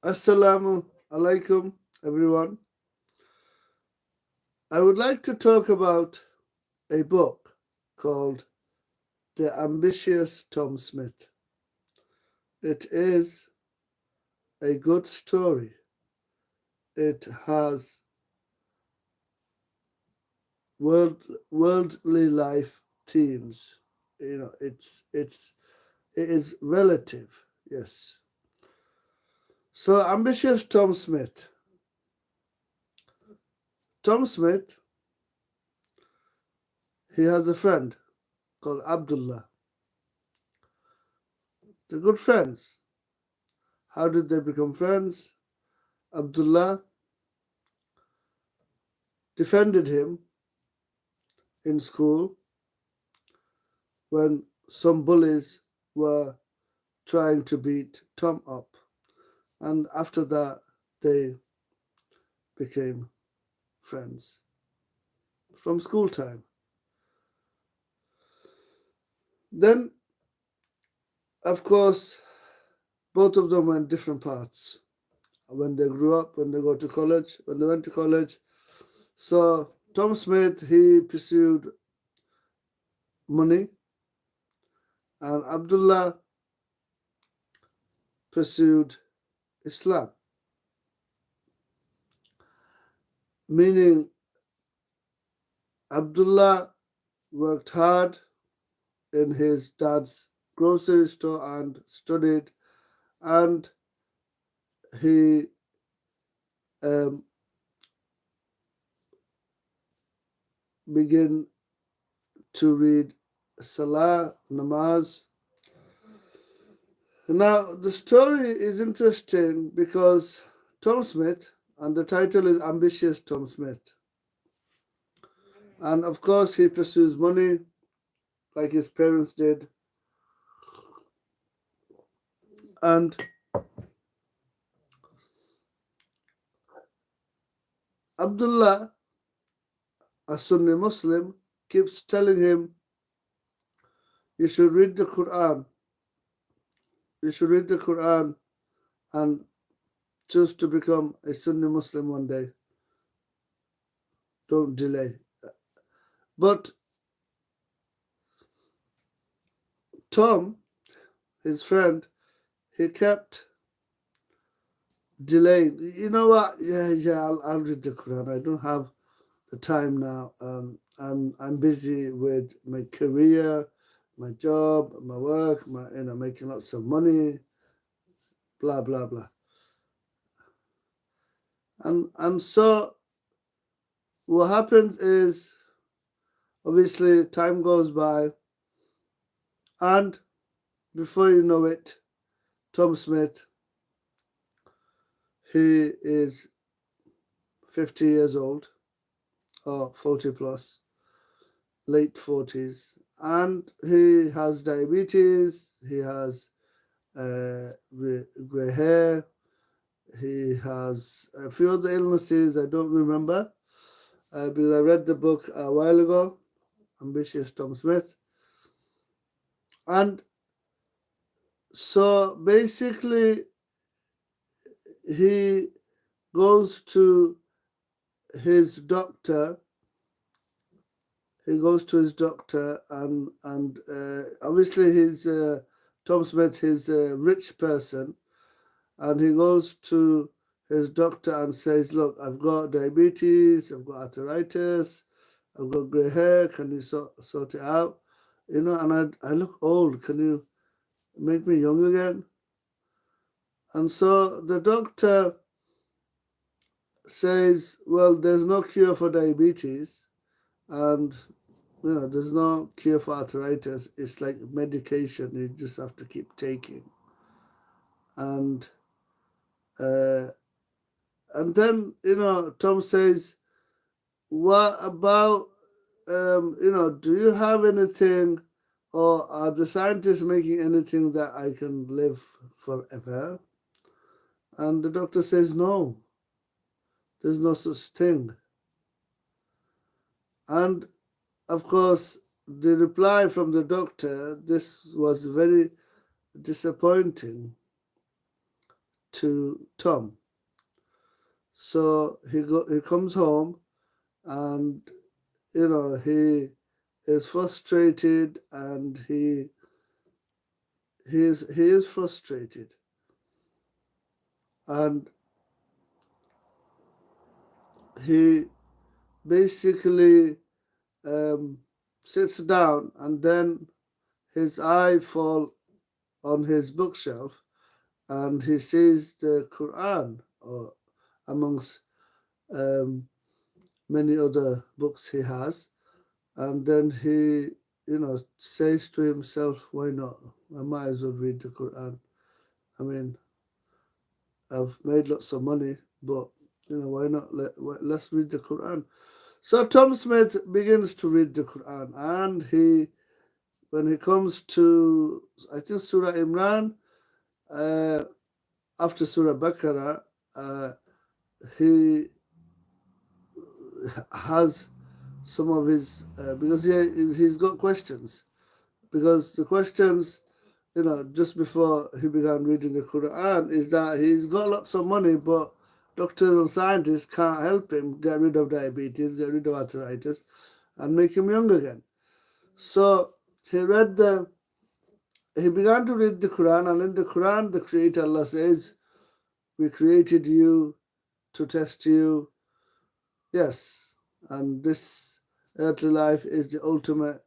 Assalamu alaikum, everyone. I would like to talk about a book called The Ambitious Tom Smith. It is a good story. It has worldly life themes. It is relative. Yes. So ambitious Tom Smith. Tom Smith, he has a friend called Abdullah. They're good friends. How did they become friends? Abdullah defended him in school when some bullies were trying to beat Tom up. And after that, they became friends from school time. Then, of course, both of them went different paths. When they grew up, when they went to college. So Tom Smith, he pursued money, and Abdullah pursued Islam. Meaning, Abdullah worked hard in his dad's grocery store and studied, and he began to read Salah, Namaz. Now, the story is interesting because Tom Smith, and the title is Ambitious Tom Smith. And of course, he pursues money like his parents did. And Abdullah, a Sunni Muslim, keeps telling him, you should read the Quran. You should read the Quran and choose to become a Sunni Muslim one day. Don't delay. But Tom, his friend, he kept delaying. You know what? I'll read the Quran. I don't have the time now. I'm busy with my career, my job, my work, making lots of money, blah blah blah. And so what happens is, obviously, time goes by, and before you know it, Tom Smith, he is 50 years old, or 40 plus, late 40s, and he has diabetes, he has grey hair, he has a few other illnesses I don't remember, because I read the book a while ago, Ambitious Tom Smith. And so basically, he goes to his doctor. And obviously he's Tom Smith. He's a rich person, and he goes to his doctor and says, "Look, I've got diabetes. I've got arthritis. I've got grey hair. Can you sort it out? And I look old. Can you make me young again?" And so the doctor says, well, there's no cure for diabetes, and there's no cure for arthritis. It's like medication you just have to keep taking. And then Tom says, what about do you have anything, or are the scientists making anything that I can live forever? And the doctor says, no, there's no such thing. And of course, the reply from the doctor, this was very disappointing to Tom. So he comes home, and he is frustrated, and he is frustrated, and he basically sits down, and then his eye fall on his bookshelf, and he sees the Quran, or amongst many other books he has, and then he says to himself, why not? I might as well read the Quran. I mean, I've made lots of money, but why not? Let's read the Quran. So Tom Smith begins to read the Quran, and when he comes to, I think, Surah Imran, after Surah Baqarah, he has some of his, because he's got questions, because the questions, just before he began reading the Quran, is that he's got lots of money, but doctors and scientists can't help him get rid of diabetes, get rid of arthritis, and make him young again. So he began to read the Quran, and in the Quran, the Creator Allah says, we created you to test you. Yes, and this earthly life is the ultimate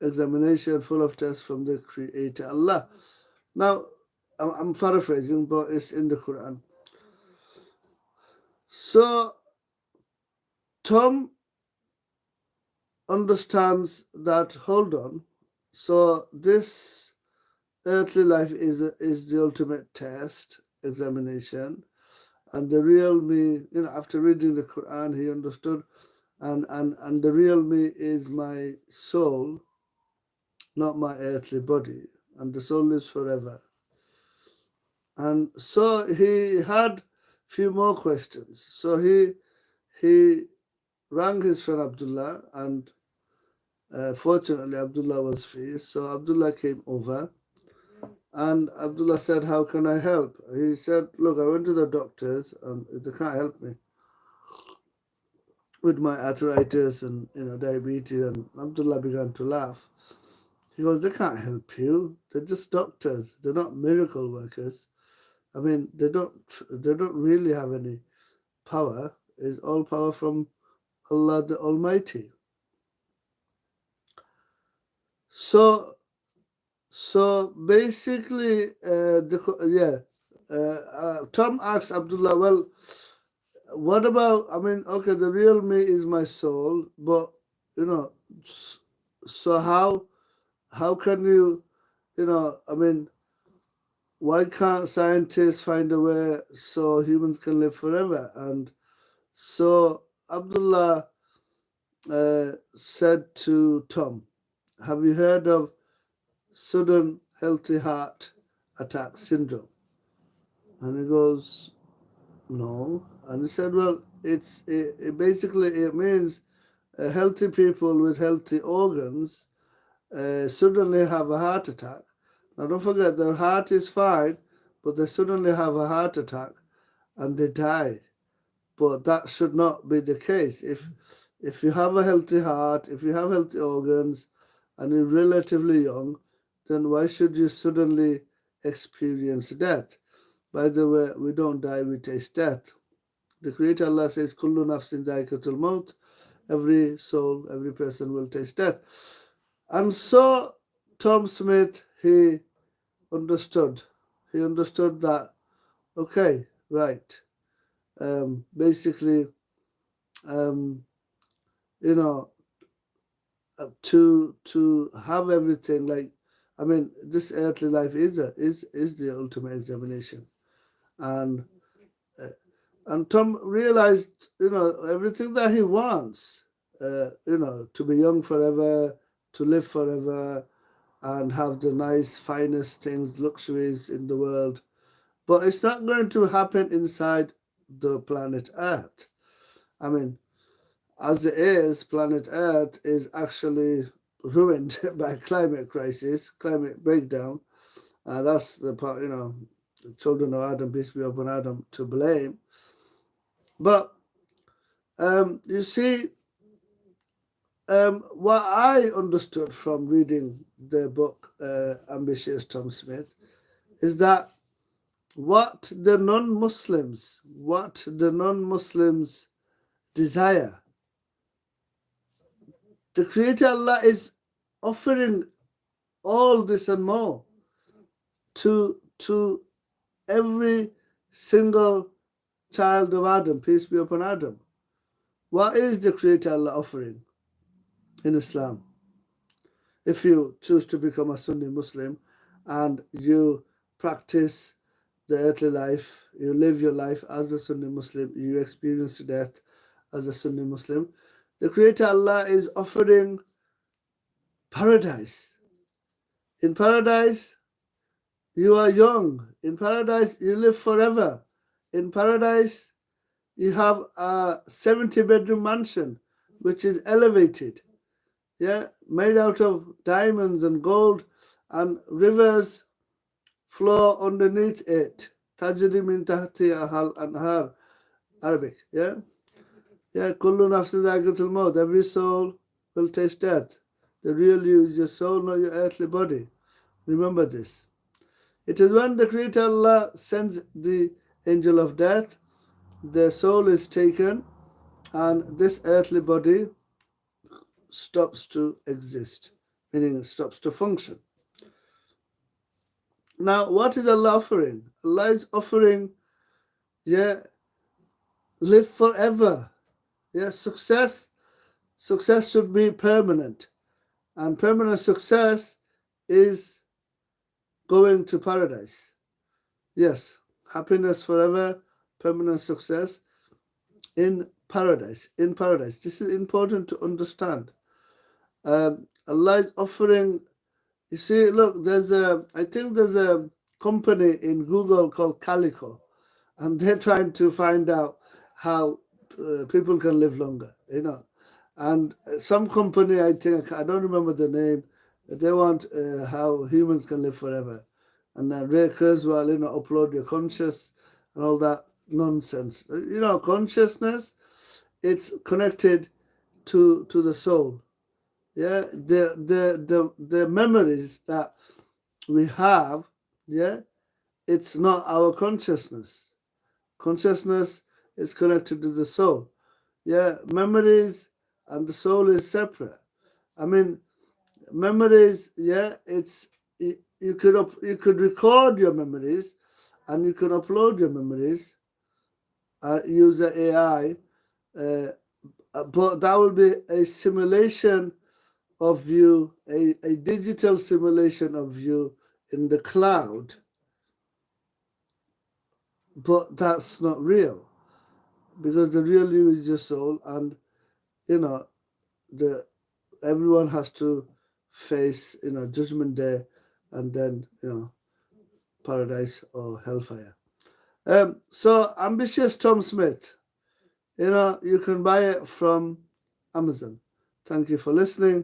examination, full of tests from the Creator Allah. Now, I'm paraphrasing, but it's in the Quran. So Tom understands that, hold on, so this earthly life is the ultimate test, examination, and the real me, after reading the Quran, he understood, and the real me is my soul, not my earthly body, and the soul lives forever. And so he had few more questions. So he rang his friend Abdullah, and fortunately Abdullah was free. So Abdullah came over, and Abdullah said, how can I help? He said, look, I went to the doctors, and they can't help me with my arthritis and diabetes. And Abdullah began to laugh. He goes, they can't help you. They're just doctors. They're not miracle workers. I mean, they don't really have any power. It's all power from Allah the Almighty. So basically, Tom asked Abdullah, well, what about, I mean, okay, the real me is my soul, but so how can you, I mean, why can't scientists find a way so humans can live forever? And so Abdullah said to Tom, have you heard of sudden healthy heart attack syndrome? And he goes, no. And he said, well, it basically it means healthy people with healthy organs suddenly have a heart attack. Now, don't forget, their heart is fine, but they suddenly have a heart attack and they die. But that should not be the case. If you have a healthy heart, if you have healthy organs, and you're relatively young, then why should you suddenly experience death? By the way, we don't die, we taste death. The Creator Allah says, Kullu nafsin dha'iqatul maut. Every soul, every person will taste death. And so Tom Smith, he understood that, okay, right. Basically, to have everything, like, I mean, this earthly life is the ultimate examination, and Tom realized, everything that he wants, to be young forever, to live forever, and have the nice, finest things, luxuries in the world, but it's not going to happen inside the planet Earth. I mean, as it is, planet Earth is actually ruined by climate crisis, climate breakdown. That's the part, the children of Adam, peace be upon Adam, to blame. But you see, what I understood from reading the book Ambitious Tom Smith is that what the non-Muslims desire, the Creator Allah is offering all this and more to every single child of Adam, peace be upon Adam. What is the Creator Allah offering in Islam? If you choose to become a Sunni Muslim and you practice the earthly life, you live your life as a Sunni Muslim, you experience death as a Sunni Muslim, the Creator Allah is offering paradise. In paradise, you are young. In paradise, you live forever. In paradise, you have a 70-bedroom mansion, which is elevated, made out of diamonds and gold, and rivers flow underneath it. Tajri min tahtiha al-anhar, Arabic, kullu nafsin dha'iqatul maut. Every soul will taste death. The real you is your soul, not your earthly body. Remember this. It is when the Creator Allah sends the angel of death, the soul is taken, and this earthly body stops to exist, meaning it stops to function. Now, what is Allah offering? Allah is offering, live forever. Success should be permanent. And permanent success is going to paradise. Yes, happiness forever, permanent success in paradise. In paradise. This is important to understand. Allah is offering, you see, look, I think there's a company in Google called Calico, and they're trying to find out how people can live longer, And some company, I think, I don't remember the name, they want how humans can live forever. And then Ray Kurzweil, upload your conscious and all that nonsense. Consciousness, it's connected to the soul. The memories that we have, it's not our consciousness. Consciousness is connected to the soul. Memories and the soul is separate. I mean, memories, you could record your memories and you can upload your memories, use the AI, but that will be a simulation of you, a digital simulation of you in the cloud, but that's not real, because the real you is your soul, and everyone has to face Judgment Day, and then paradise or hellfire. So Ambitious Tom Smith, you can buy it from Amazon. Thank you for listening.